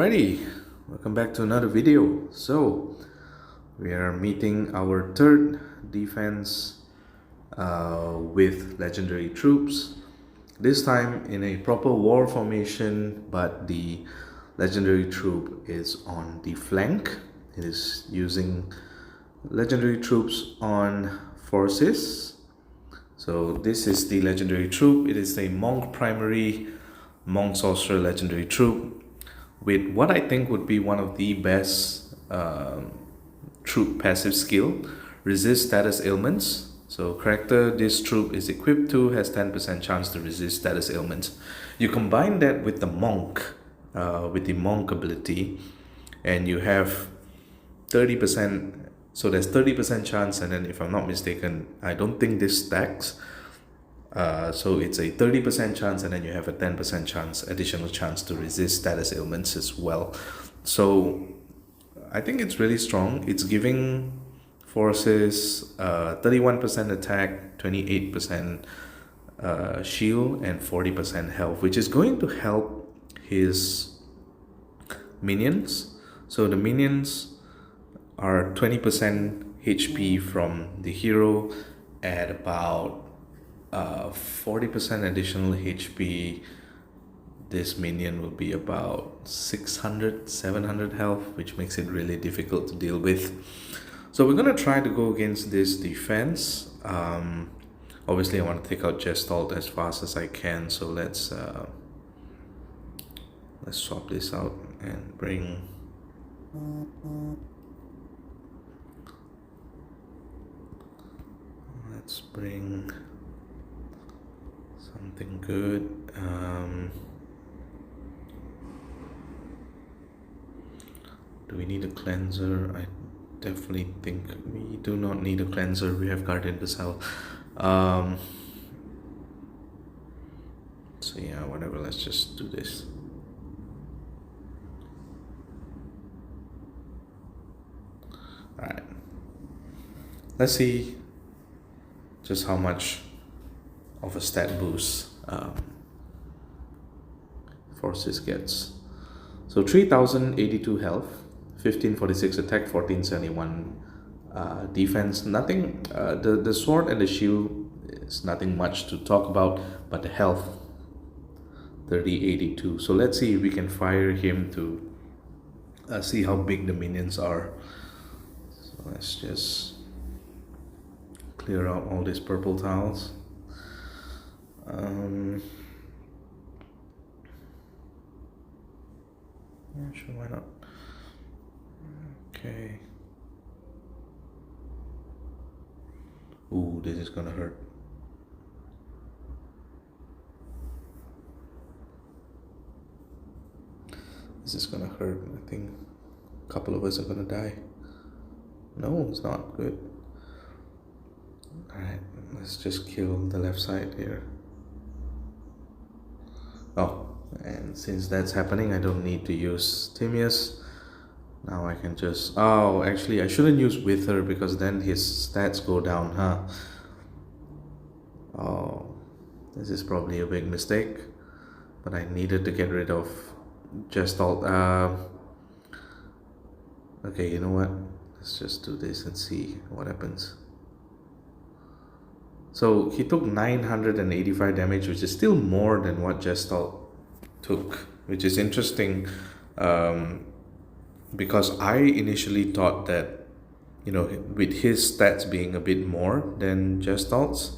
Alrighty, welcome back to another video. So we are meeting our third defense with legendary troops. This time in a proper war formation, but the legendary troop is on the flank. It is using legendary troops on Phorcys. So this is the legendary troop. It is a monk primary, monk sorcerer legendary troop with what I think would be one of the best troop passive skill, resist status ailments. So character this troop is equipped to has 10% chance to resist status ailments. You combine that with the monk ability, and you have 30%. So there's 30% chance, and then if I'm not mistaken, I don't think this stacks. So it's a 30% chance, and then you have a 10% chance, additional chance to resist status ailments as well. So I think it's really strong. It's giving forces 31% attack, 28% shield, and 40% health, which is going to help his minions. So the minions are 20% HP from the hero at about 40% additional HP. This minion will be about 600 700 health, which makes it really difficult to deal with. So we're gonna try to go against this defense. Obviously I want to take out Gestalt as fast as I can, so let's swap this out and bring something good. Do we need a cleanser? I definitely think we do not need a cleanser. We have Guardian Basal. So yeah, whatever, let's just do this. Alright, let's see just how much of a stat boost Phorcys gets. So 3082 health, 1546 attack, 1471 defense. Nothing, the sword and the shield is nothing much to talk about, but the health 3082. So let's see if we can fire him to see how big the minions are. So let's just clear out all these purple tiles. Yeah, sure, why not? Okay. Ooh, this is gonna hurt. This is gonna hurt. I think a couple of us are gonna die. No, it's not good. Alright, let's just kill the left side here. Oh, and since that's happening, I don't need to use Timaeus. Now I can just... Oh, actually, I shouldn't use Wither because then his stats go down, huh? Oh, this is probably a big mistake. But I needed to get rid of Gestalt. Okay, you know what? Let's just do this and see what happens. So he took 985 damage, which is still more than what Gestalt took, which is interesting, because I initially thought that, you know, with his stats being a bit more than Gestalt's,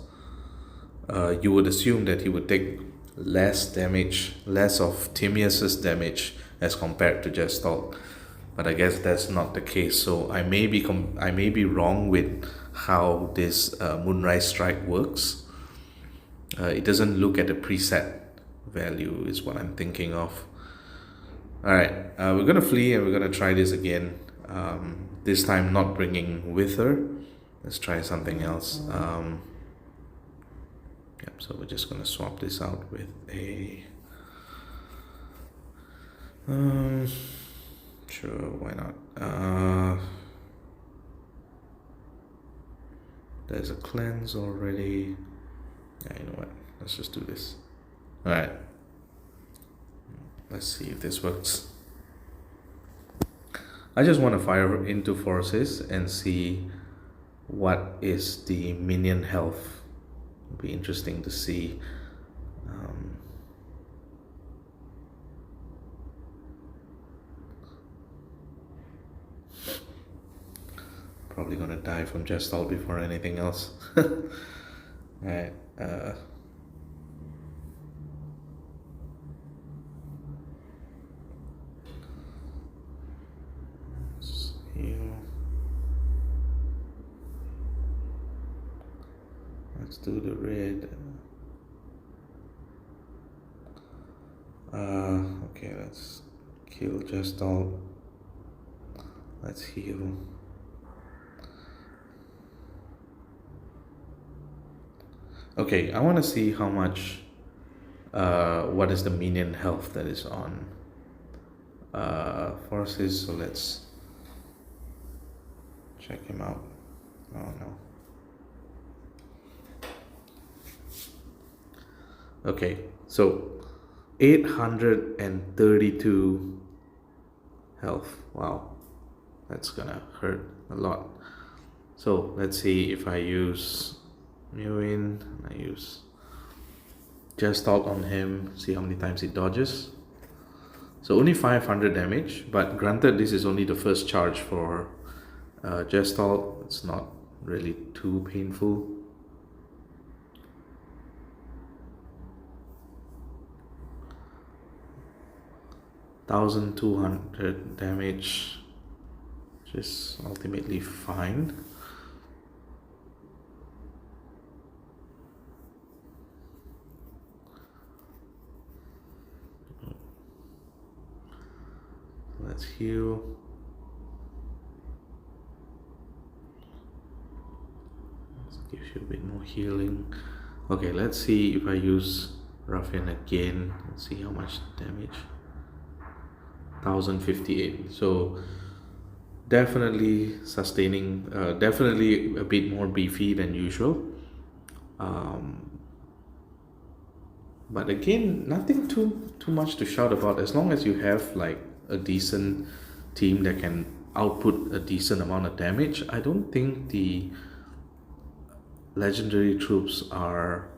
you would assume that he would take less damage, less of Timaeus's damage as compared to Gestalt. But I guess that's not the case. So I may be wrong with how this Moonrise Strike works. It doesn't look at the preset value is what I'm thinking of. Alright, we're gonna flee and we're gonna try this again. This time not bringing Wither. Let's try something else. Yep, so we're just gonna swap this out with a... Sure, why not? There's a cleanse already. Yeah, you know what? Let's just do this. Alright. Let's see if this works. I just want to fire into Phorcys and see what is the minion health. It'll be interesting to see. Probably gonna die from Gestalt before anything else. Alright, heal. Let's do the red. Okay, let's kill Gestalt. Let's heal. Okay, I want to see how much, what is the minion health that is on Phorcys, so let's check him out. Oh no. Okay, so 832 health. Wow, that's gonna hurt a lot. So let's see if I use Mewin, I use Gestalt on him, see how many times he dodges. So only 500 damage, but granted this is only the first charge for Gestalt. It's not really too painful. $1,200 damage, which is ultimately fine. Let's heal. Let's give you a bit more healing. Okay, let's see if I use Ruffian again. Let's see how much damage. 1058. So definitely sustaining, definitely a bit more beefy than usual. But again, nothing too much to shout about, as long as you have like a decent team that can output a decent amount of damage. I don't think the legendary troops are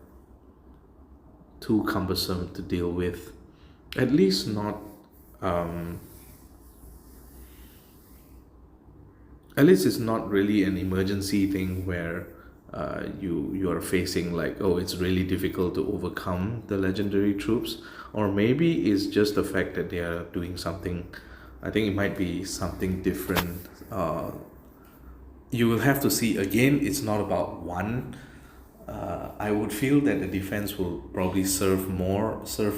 too cumbersome to deal with, at least not at least it's not really an emergency thing where you are facing like, oh, it's really difficult to overcome the legendary troops, or maybe it's just the fact that they are doing something. I think it might be something different. You will have to see. Again, it's not about one. I would feel that the defense will probably serve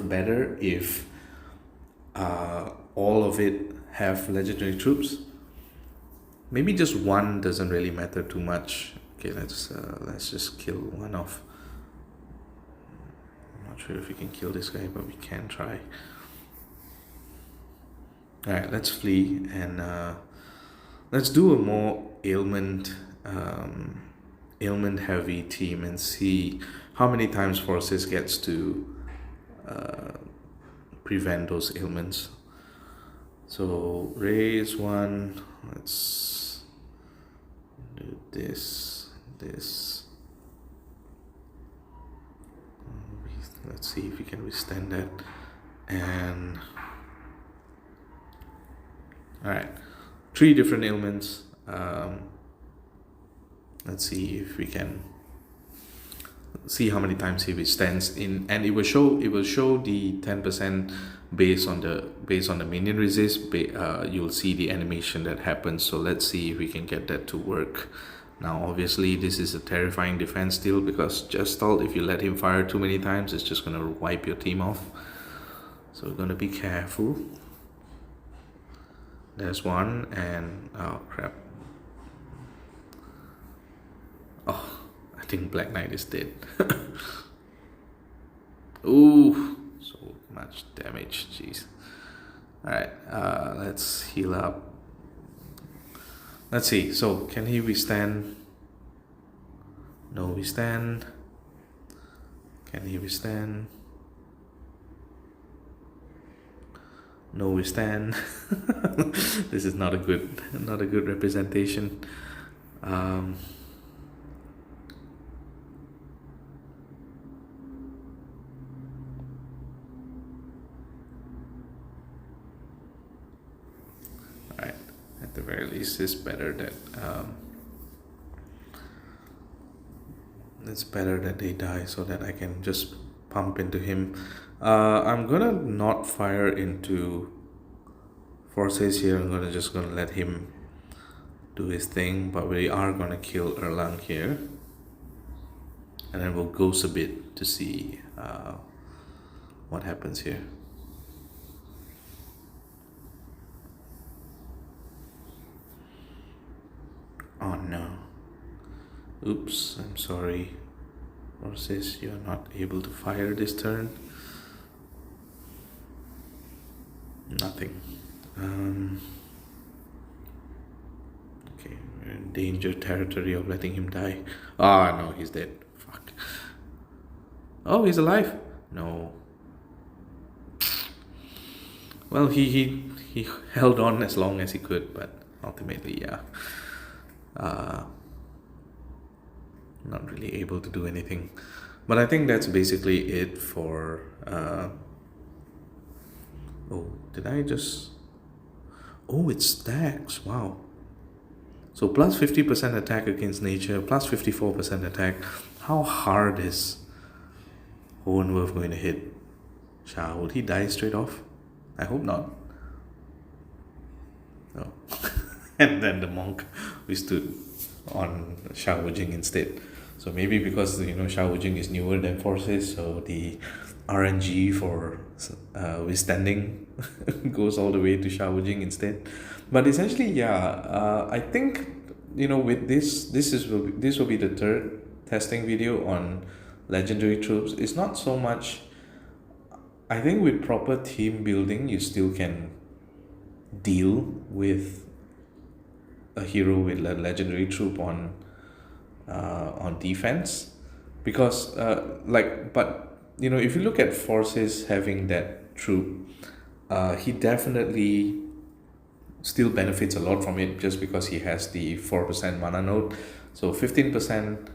better if all of it have legendary troops. Maybe just one doesn't really matter too much. Okay, let's just kill one off. I'm not sure if we can kill this guy, but we can try. Alright, let's flee and let's do a more ailment heavy team and see how many times Phorcys gets to prevent those ailments. So raise one. Let's do this. Let's see if we can withstand that. And all right, 3 different ailments. Let's see if we can see how many times he withstands in, and it will show the 10% based on the minion resist. You'll see the animation that happens. So let's see if we can get that to work. Now obviously this is a terrifying defense still, because Gestalt, if you let him fire too many times, it's just gonna wipe your team off. So we're gonna be careful. There's one, and oh crap. Oh, I think Black Knight is dead. Ooh, so much damage, jeez. Alright, let's heal up. Let's see, so can he withstand? No withstand. Can he withstand? No withstand. This is not a good representation. Um, Alright, at the very least, it's better that they die so that I can just pump into him. I'm gonna not fire into Phorcys here. I'm gonna let him do his thing, but we are gonna kill Erlang here, and then we'll ghost a bit to see what happens here. Oh no. Oops, I'm sorry. Phorcys, you're not able to fire this turn. Nothing. Okay, we're in danger territory of letting him die. Ah, no, he's dead. Fuck. Oh, he's alive? No. Well, he held on as long as he could, but ultimately, yeah. Not really able to do anything. But I think that's basically it for... Oh, did I just... Oh, it stacks. Wow. So plus 50% attack against nature, plus 54% attack. How hard is Hohenwerf going to hit Shah? Will he die straight off? I hope not. No. And then the monk stood on Shah Wujing instead. So maybe because Shah Wujing is newer than Phorcys, so the RNG for withstanding goes all the way to Shah Wujing instead. But essentially, yeah, I think with this will be the third testing video on legendary troops. It's not so much. I think with proper team building, you still can deal with a hero with a legendary troop on defense, because but if you look at Phorcys having that troop, he definitely still benefits a lot from it just because he has the 4% mana node. So 15%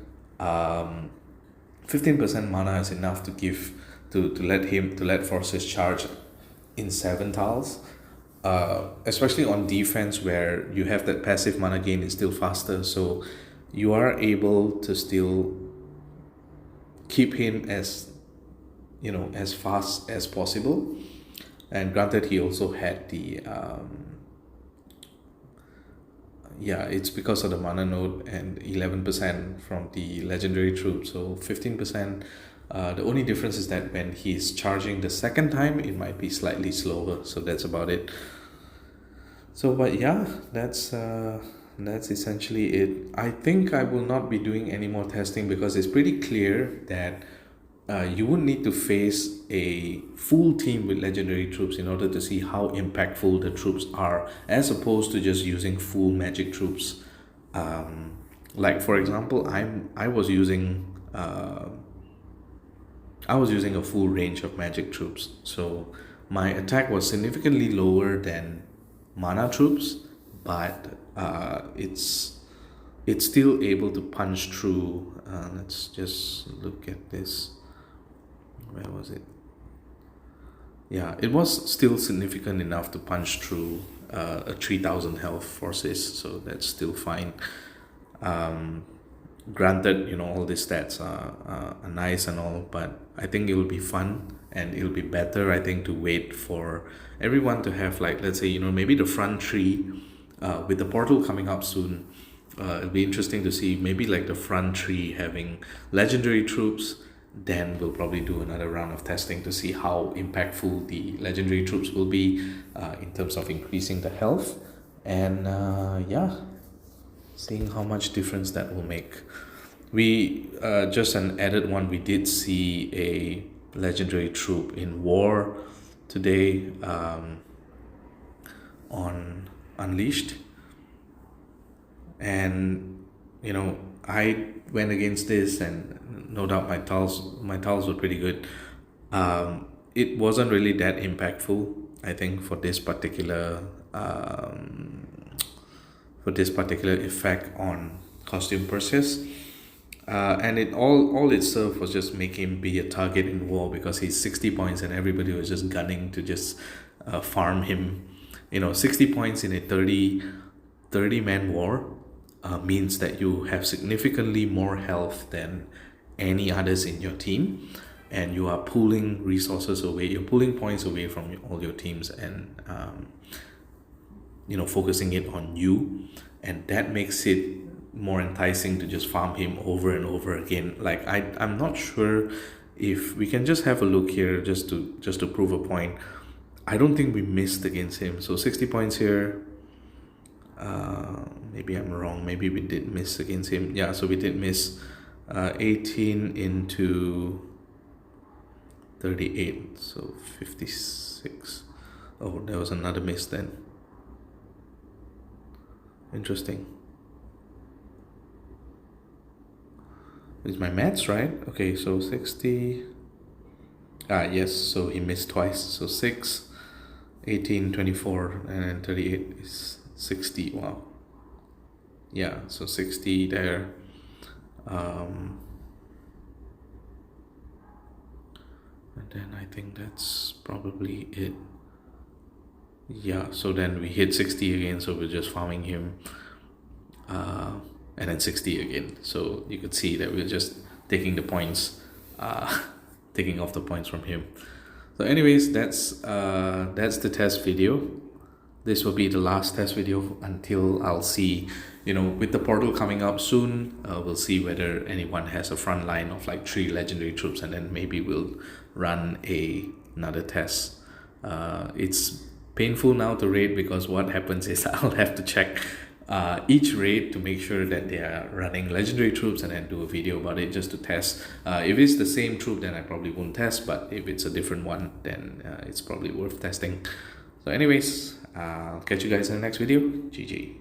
15% mana is enough to give to let Phorcys charge in 7 tiles. Especially on defense where you have that passive mana gain is still faster, so you are able to still keep him as as fast as possible. And granted, he also had the it's because of the mana node and 11% from the legendary troop, so 15%. The only difference is that when he's charging the second time, it might be slightly slower. So that's about it. So, but yeah, that's essentially it. I think I will not be doing any more testing because it's pretty clear that you would need to face a full team with legendary troops in order to see how impactful the troops are, as opposed to just using full magic troops. Like for example, I was using a full range of magic troops, so my attack was significantly lower than mana troops, but it's still able to punch through. Let's just look at this. Where was it? Yeah, it was still significant enough to punch through a 3000 health Phorcys, so that's still fine. Granted, all these stats are nice and all, but I think it will be fun and it'll be better, I think, to wait for everyone to have, like, let's say, maybe the front three, with the portal coming up soon. It'll be interesting to see maybe like the front three having legendary troops. Then we'll probably do another round of testing to see how impactful the legendary troops will be in terms of increasing the health, and seeing how much difference that will make. We just an added one, we did see a legendary troop in war today on Unleashed, and I went against this, and no doubt my tiles were pretty good. It wasn't really that impactful. I think for this particular effect on costume Perseus. And all it served was just make him be a target in war, because he's 60 points and everybody was just gunning to just farm him. 60 points in a 30 man war means that you have significantly more health than any others in your team, and you are pulling resources away, you're pulling points away from all your teams, and focusing it on you, and that makes it more enticing to just farm him over and over again. Like I'm not sure if we can just have a look here just to prove a point. I don't think we missed against him. So 60 points here. Maybe I'm wrong. Maybe we did miss against him. Yeah, so we did miss 18 into 38. So 56. Oh, there was another miss then. Interesting. Is my maths right? Okay, so 60. Yes, so he missed twice. So 6, 18, 24, and then 38 is 60. Wow. Yeah, so 60 there. And then I think that's probably it. Yeah, so then we hit 60 again, so we're just farming him. And then 60 again. So you could see that we're just taking the points, taking off the points from him. So anyways, that's the test video. This will be the last test video until I'll see, with the portal coming up soon, we'll see whether anyone has a front line of like 3 legendary troops, and then maybe we'll run another test. It's painful now to raid, because what happens is I'll have to check each raid to make sure that they are running legendary troops, and then do a video about it just to test. If it's the same troop, then I probably won't test, but if it's a different one, then it's probably worth testing. So anyways, I'll catch you guys in the next video. GG.